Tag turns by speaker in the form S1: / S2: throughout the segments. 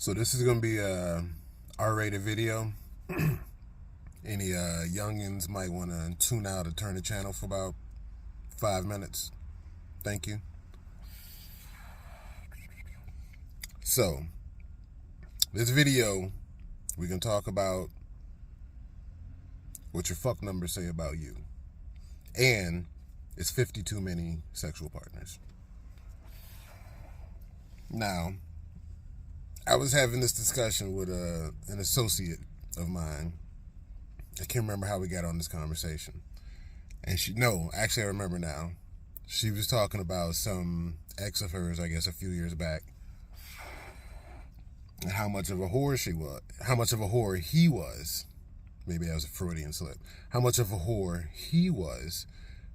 S1: So this is going to be a R-rated video. Any youngins might want to tune out or turn the channel for about 5 minutes. Thank you. So, this video, we can talk about what your fuck numbers say about you. And it's 50 too many sexual partners. Now, I was having this discussion with an associate of mine. I can't remember how we got on this conversation. And actually I remember now. She was talking about some ex of hers, I guess a few years back, and how much of a whore he was. Maybe that was a Freudian slip. How much of a whore he was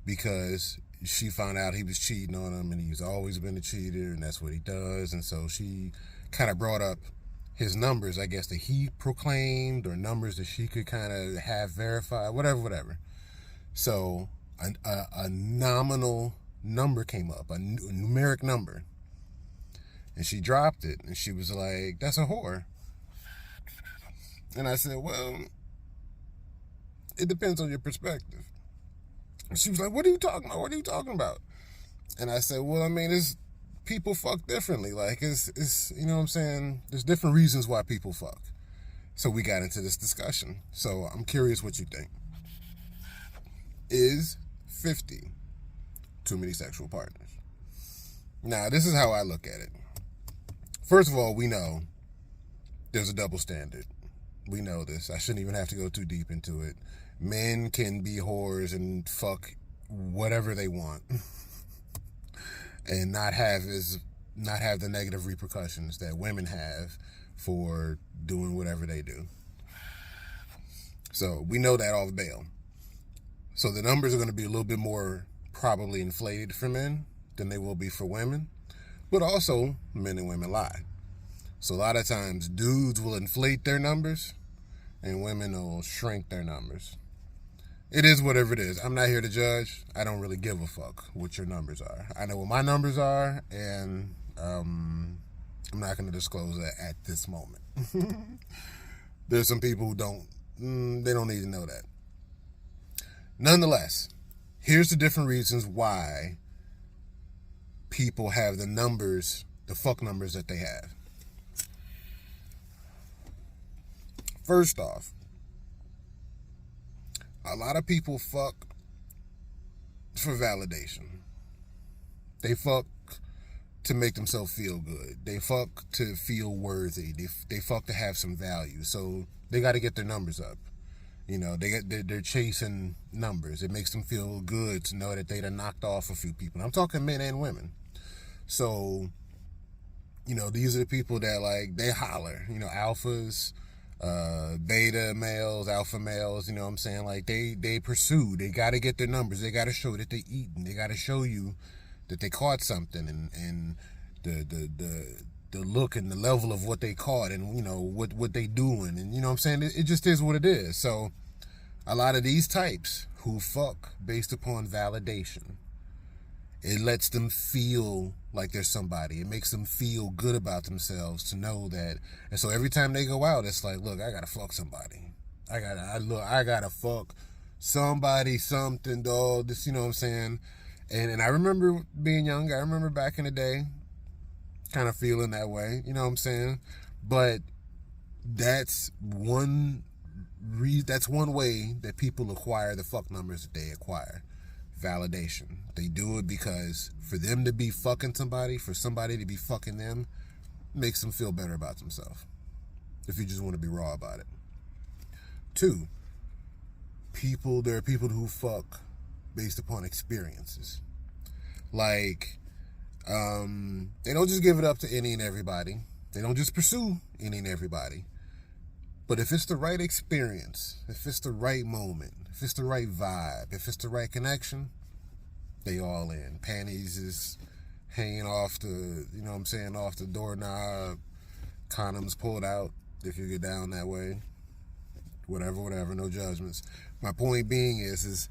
S1: because she found out he was cheating on him and he's always been a cheater and that's what he does. And so she kind of brought up his numbers, I guess, that he proclaimed, or numbers that she could kind of have verified, whatever. So a nominal number came up, a numeric number. And she dropped it and she was like, that's a whore. And I said, well, it depends on your perspective. And she was like, what are you talking about? What are you talking about? And I said, well, I mean, people fuck differently. Like, it's you know what I'm saying? There's different reasons why people fuck. So we got into this discussion. So I'm curious what you think. Is 50 too many sexual partners? Now, this is how I look at it. First of all, we know there's a double standard. We know this. I shouldn't even have to go too deep into it. Men can be whores and fuck whatever they want and not have the negative repercussions that women have for doing whatever they do. So we know that off bail. So the numbers are going to be a little bit more probably inflated for men than they will be for women. But also, men and women lie. So a lot of times, dudes will inflate their numbers and women will shrink their numbers. It is whatever it is. I'm not here to judge. I don't really give a fuck what your numbers are. I know what my numbers are, and I'm not going to disclose that at this moment. There's some people who they don't need to know that. Nonetheless, here's the different reasons why people have the fuck numbers that they have. First off, a lot of people fuck for validation. They fuck to make themselves feel good. They fuck to feel worthy. They fuck to have some value. So they got to get their numbers up. You know, they're chasing numbers. It makes them feel good to know that they done knocked off a few people. I'm talking men and women. So, you know, these are the people that, like, they holler. You know, alphas, beta males, alpha males, you know what I'm saying? Like, they pursue. They got to get their numbers. They got to show that they eating. They got to show you that they caught something, and the look and the level of what they caught, and, you know, what they doing, and, you know what I'm saying? It just is what it is. So a lot of these types who fuck based upon validation, it lets them feel like they're somebody. It makes them feel good about themselves to know that. And so every time they go out, it's like, look, I gotta fuck somebody. I gotta fuck somebody, something, dog. This, you know what I'm saying? And I remember being young. I remember back in the day, kind of feeling that way. You know what I'm saying? But that's one way that people acquire the fuck numbers that they acquire. Validation. They do it because for them to be fucking somebody, for somebody to be fucking them, makes them feel better about themselves. If you just want to be raw about it. 2, there are people who fuck based upon experiences. Like, they don't just give it up to any and everybody. They don't just pursue any and everybody. But if it's the right experience, if it's the right moment, if it's the right vibe, if it's the right connection, they all in. Panties is hanging off the, you know what I'm saying, off the doorknob. Condoms pulled out if you get down that way. Whatever, no judgments. My point being is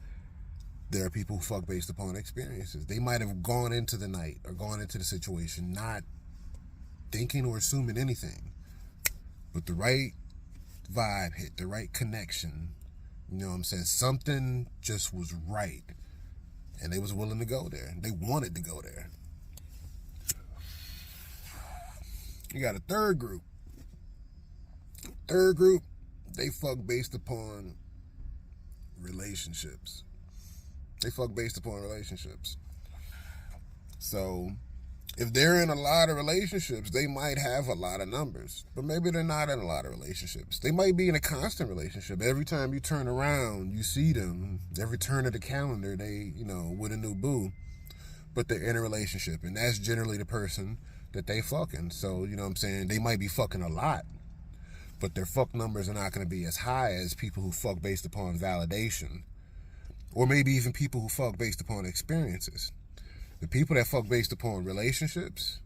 S1: there are people who fuck based upon experiences. They might have gone into the night or gone into the situation not thinking or assuming anything. but the right vibe hit, the right connection. You know what I'm saying? Something just was right. And they was willing to go there. They wanted to go there. You got a third group. Third group, they fuck based upon relationships. They fuck based upon relationships. So, if they're in a lot of relationships, they might have a lot of numbers. But maybe they're not in a lot of relationships. They might be in a constant relationship. Every time you turn around, you see them. Every turn of the calendar, they, with a new boo. But they're in a relationship. And that's generally the person that they fucking. So, you know what I'm saying? They might be fucking a lot. But their fuck numbers are not going to be as high as people who fuck based upon validation. Or maybe even people who fuck based upon experiences. The people that fuck based upon relationships,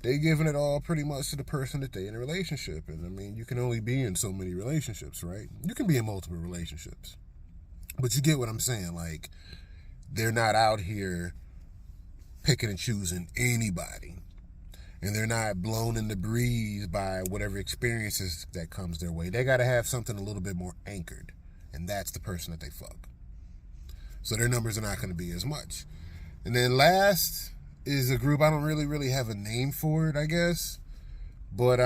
S1: they giving it all pretty much to the person that they in a relationship. And I mean, you can only be in so many relationships, right? You can be in multiple relationships. But you get what I'm saying. Like, they're not out here picking and choosing anybody. And they're not blown in the breeze by whatever experiences that comes their way. They got to have something a little bit more anchored. And that's the person that they fuck. So their numbers are not going to be as much. And then last is a group, I don't really have a name for it, I guess. But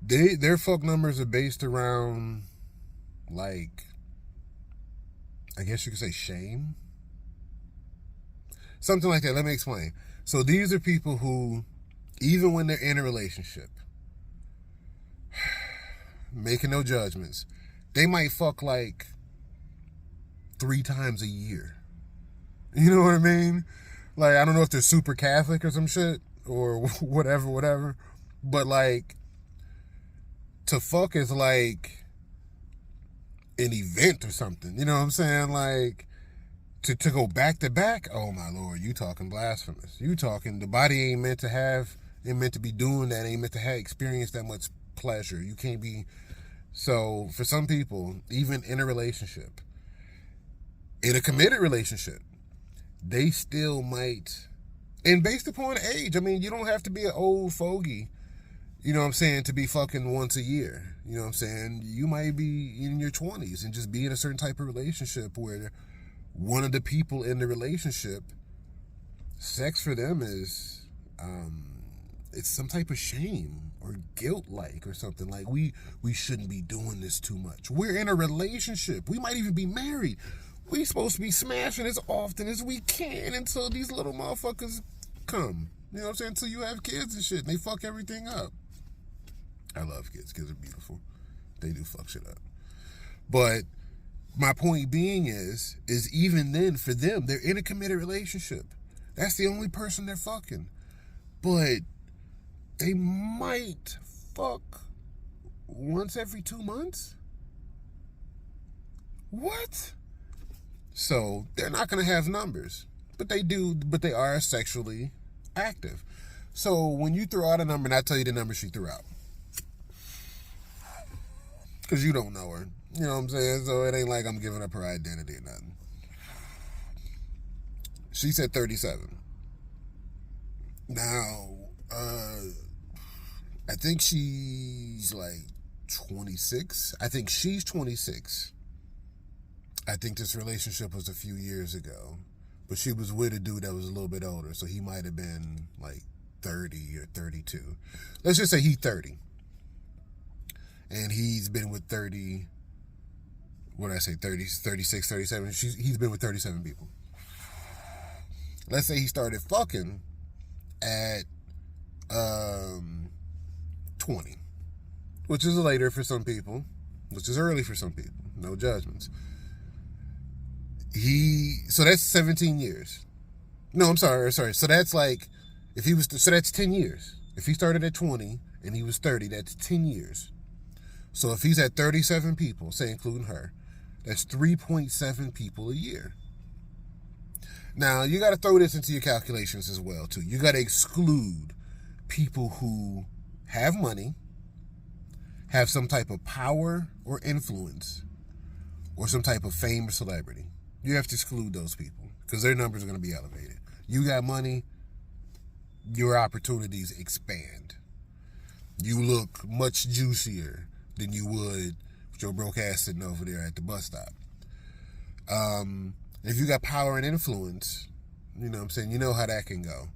S1: their fuck numbers are based around, like, I guess you could say shame. Something like that. Let me explain. So these are people who, even when they're in a relationship, making no judgments, they might fuck like 3 times a year. You know what I mean? Like, I don't know if they're super Catholic or some shit or whatever. But like, to fuck is like an event or something. You know what I'm saying? Like, to go back to back, oh my Lord, you talking blasphemous. You talking, the body ain't meant to be doing that, ain't meant to have experience that much pleasure. You can't be. So for some people, even in a relationship, in a committed relationship, they still might, and based upon age, I mean, you don't have to be an old fogey, you know what I'm saying, to be fucking once a year. You know what I'm saying? You might be in your 20s and just be in a certain type of relationship where one of the people in the relationship, sex for them is, it's some type of shame or guilt like or something. Like, we shouldn't be doing this too much. We're in a relationship. We might even be married. We supposed to be smashing as often as we can until these little motherfuckers come. You know what I'm saying? Until you have kids and shit and they fuck everything up. I love kids. Kids are beautiful. They do fuck shit up. But my point being is even then for them, they're in a committed relationship. That's the only person they're fucking. But they might fuck once every 2 months? What? So they're not going to have numbers, but they are sexually active. So when you throw out a number, and I tell you the number she threw out, because you don't know her, you know what I'm saying? So it ain't like I'm giving up her identity or nothing. She said 37. Now, I think she's like 26. I think she's 26. I think this relationship was a few years ago, but she was with a dude that was a little bit older, so he might have been like 30 or 32. Let's just say he's 30. And he's been with 30, what did I say, 30, 36, 37? He's been with 37 people. Let's say he started fucking at 20, which is later for some people, which is early for some people. No judgments. So that's 17 years. No, I'm sorry. So that's like, so that's 10 years. If he started at 20 and he was 30, that's 10 years. So if he's at 37 people, say including her, that's 3.7 people a year. Now, you got to throw this into your calculations as well, too. You got to exclude people who have money, have some type of power or influence, or some type of fame or celebrity. You have to exclude those people because their numbers are going to be elevated. You got money, your opportunities expand. You look much juicier than you would with your broke ass sitting over there at the bus stop. If you got power and influence, you know what I'm saying, you know how that can go.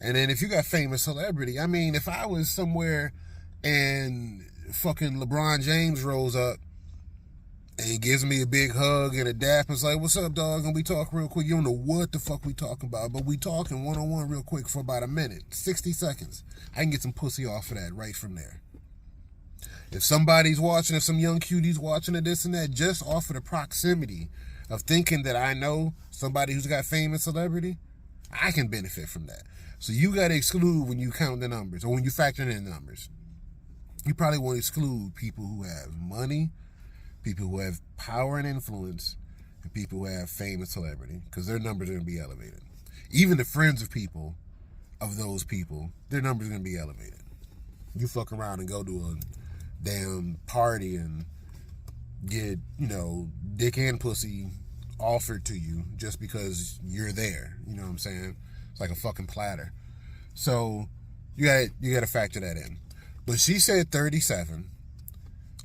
S1: And then if you got famous celebrity, I mean, if I was somewhere and fucking LeBron James rolls up and gives me a big hug and a dap and's like, what's up, dog? And we talk real quick. You don't know what the fuck we talking about, but we talking one-on-one real quick for about a minute, 60 seconds. I can get some pussy off of that right from there. If somebody's watching, if some young cutie's watching it, this and that, just off of the proximity of thinking that I know somebody who's got fame and celebrity, I can benefit from that. So you got to exclude when you count the numbers or when you factor in the numbers. You probably want to exclude people who have money, people who have power and influence, and people who have fame and celebrity, because their numbers are going to be elevated. Even the friends of people, of those people, their numbers are going to be elevated. You fuck around and go to a damn party and get, you know, dick and pussy offered to you just because you're there. You know what I'm saying? It's like a fucking platter. So you got to factor that in. But she said 37.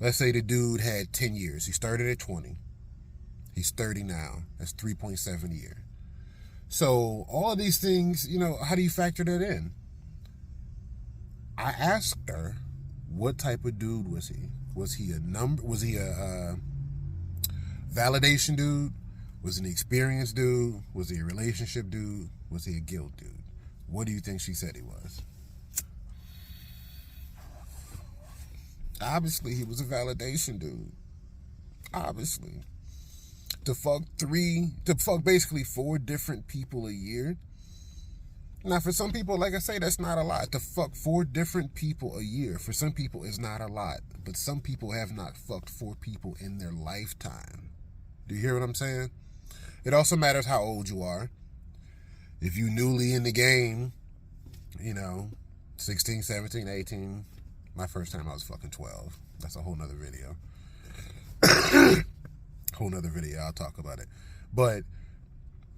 S1: Let's say the dude had 10 years. He started at 20. He's 30 now. That's 3.7 a year. So all of these things, you know, how do you factor that in? I asked her, what type of dude was he? Was he a validation dude? Was he an experienced dude? Was he a relationship dude? Was he a guilt dude? What do you think she said he was? Obviously, he was a validation dude. Obviously. To fuck basically 4 different people a year. Now, for some people, like I say, that's not a lot. To fuck 4 different people a year, for some people, is not a lot. But some people have not fucked 4 people in their lifetime. Do you hear what I'm saying? It also matters how old you are. If you newly in the game, you know, 16, 17, 18. My first time I was fucking 12. That's a whole nother video. Whole nother video. I'll talk about it. But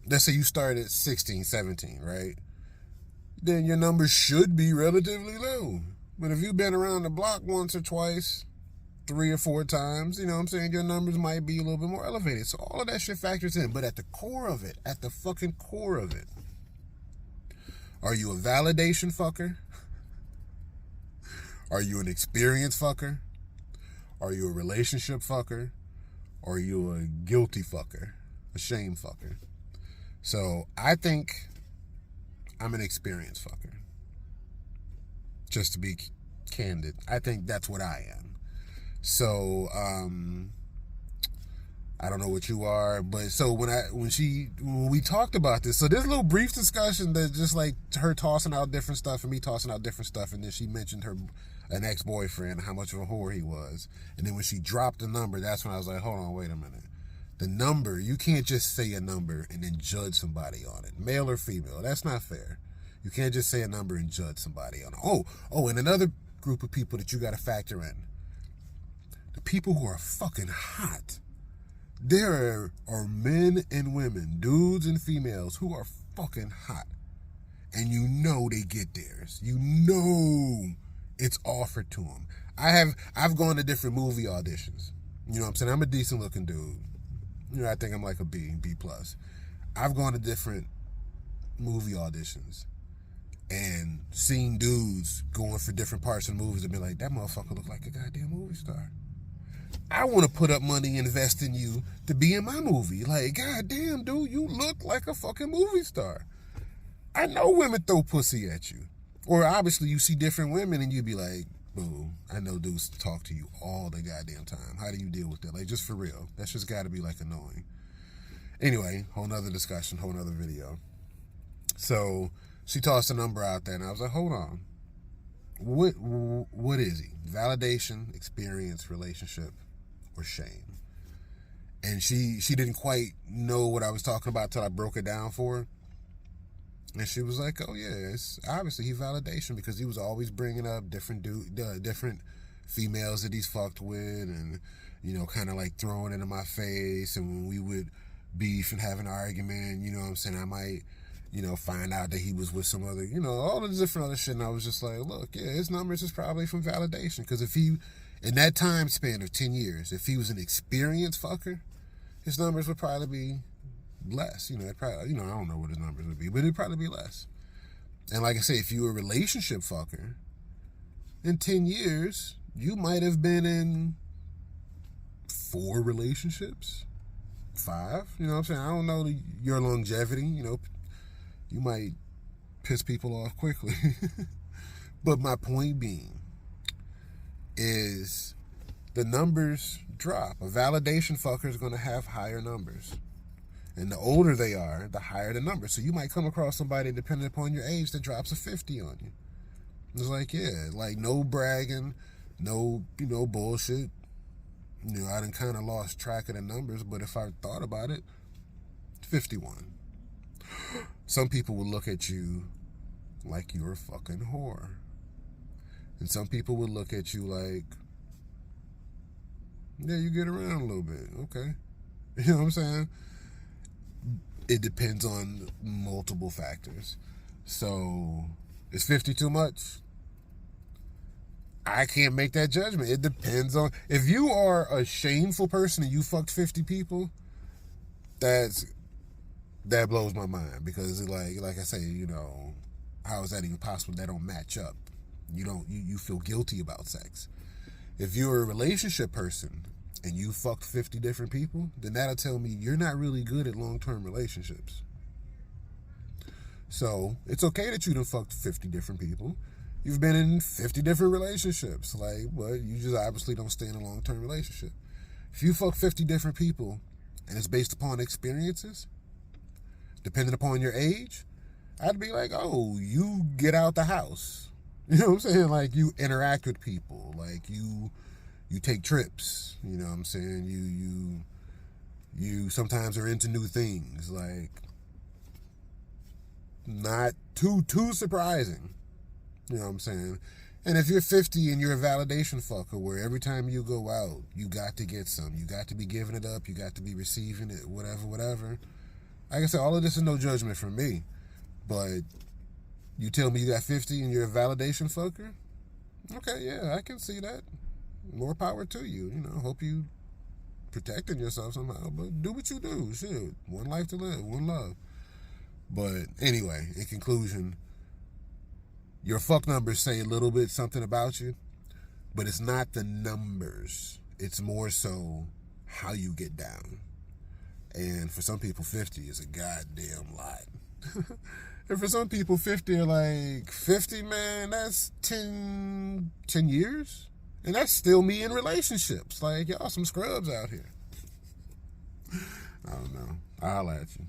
S1: let's say you start at 16, 17, right? Then your numbers should be relatively low. But if you've been around the block once or twice, 3 or 4 times, you know what I'm saying, your numbers might be a little bit more elevated. So all of that shit factors in. But at the core of it, at the fucking core of it, are you a validation fucker? Are you an experienced fucker? Are you a relationship fucker? Or are you a guilty fucker? A shame fucker? So I think I'm an experienced fucker. Just to be candid, I think that's what I am. So I don't know what you are, but so when we talked about this, so this little brief discussion that just like her tossing out different stuff and me tossing out different stuff, and then she mentioned an ex-boyfriend, how much of a whore he was, and then when she dropped the number, that's when I was like, hold on, wait a minute. The number, you can't just say a number and then judge somebody on it, male or female. That's not fair. You can't just say a number and judge somebody on it. Oh, and another group of people that you got to factor in, the people who are fucking hot. There are men and women, dudes and females, who are fucking hot. And you know they get theirs. You know it's offered to them. I've gone to different movie auditions. You know what I'm saying? I'm a decent looking dude. You know, I think I'm like a B plus. I've gone to different movie auditions and seen dudes going for different parts of the movies and be like, that motherfucker look like a goddamn movie star. I want to put up money, invest in you to be in my movie. Like, goddamn, dude, you look like a fucking movie star. I know women throw pussy at you. Or obviously you see different women and you be like, boo, I know dudes talk to you all the goddamn time. How do you deal with that? Like, just for real. That's just got to be like annoying. Anyway, whole nother discussion, whole nother video. So she tossed a number out there and I was like, hold on. What is he? Validation, experience, relationship, or shame? And she didn't quite know what I was talking about till I broke it down for her. And she was like, oh yeah, it's obviously he validation because he was always bringing up different females that he's fucked with and, you know, kind of like throwing it in my face. And when we would beef and have an argument, you know what I'm saying, I might find out that he was with some other, all the different other shit. And I was just like, look, yeah, his numbers is probably from validation. Because if he, in that time span of 10 years, if he was an experienced fucker, his numbers would probably be less. It probably, I don't know what his numbers would be, but it'd probably be less. And like I say, if you were a relationship fucker, in 10 years, you might have been in 4 relationships, 5. You know what I'm saying? I don't know your longevity. You might piss people off quickly. But my point being is the numbers drop. A validation fucker is going to have higher numbers. And the older they are, the higher the number. So you might come across somebody, depending upon your age, that drops a 50 on you. It's like, yeah, like no bragging, no, bullshit. I done kind of lost track of the numbers, but if I thought about it, 51. Some people will look at you like you're a fucking whore. And some people will look at you like, yeah, you get around a little bit. Okay. You know what I'm saying? It depends on multiple factors. So, is 50 too much? I can't make that judgment. It depends on, if you are a shameful person and you fucked 50 people, that blows my mind, because like I say, how is that even possible? That don't match up. You feel guilty about sex. If you're a relationship person and you fucked 50 different people, then that'll tell me you're not really good at long-term relationships. So it's okay that you done fucked 50 different people. You've been in 50 different relationships. You just obviously don't stay in a long-term relationship. If you fuck 50 different people and it's based upon experiences, depending upon your age, I'd be like, oh, you get out the house. You know what I'm saying? Like, you interact with people. Like, you take trips. You know what I'm saying? You sometimes are into new things. Like, not too surprising. You know what I'm saying? And if you're 50 and you're a validation fucker, where every time you go out, you got to get some. You got to be giving it up. You got to be receiving it, whatever. Like I said, all of this is no judgment from me. But you tell me you got 50 and you're a validation fucker? Okay, yeah, I can see that. More power to you. Hope you protecting yourself somehow. But do what you do. Shit. One life to live. One love. But anyway, in conclusion, your fuck numbers say a little bit something about you, but it's not the numbers. It's more so how you get down. And for some people, 50 is a goddamn lot. And for some people, 50 are like, 50, man, that's 10 years? And that's still me in relationships. Like, y'all some scrubs out here. I don't know. I'll holla at you.